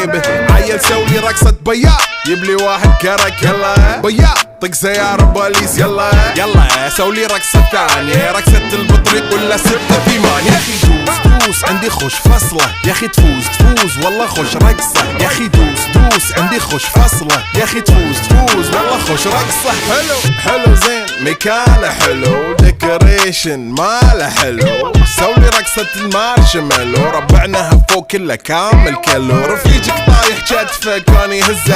به. عيل سولي رقصة بياع يبلي واحد كرك يلا بياع طق سيارة بوليس يلا يلا سولي رقصة ثانية رقصة البطريق ولا 6 8. يا اخي دوس عندي خوش فصلة يا اخي تفوز والله خوش رقصة يا اخي دوس عندي خوش فصلة يا اخي تفوز والله خوش رقصة. حلو زين مكانه حلو ديكوريشن ماله حلو سولي رقصة المارشميلو ربعناها فوق كله كامل كيلو رفيجك طايح كتفه كان يهزه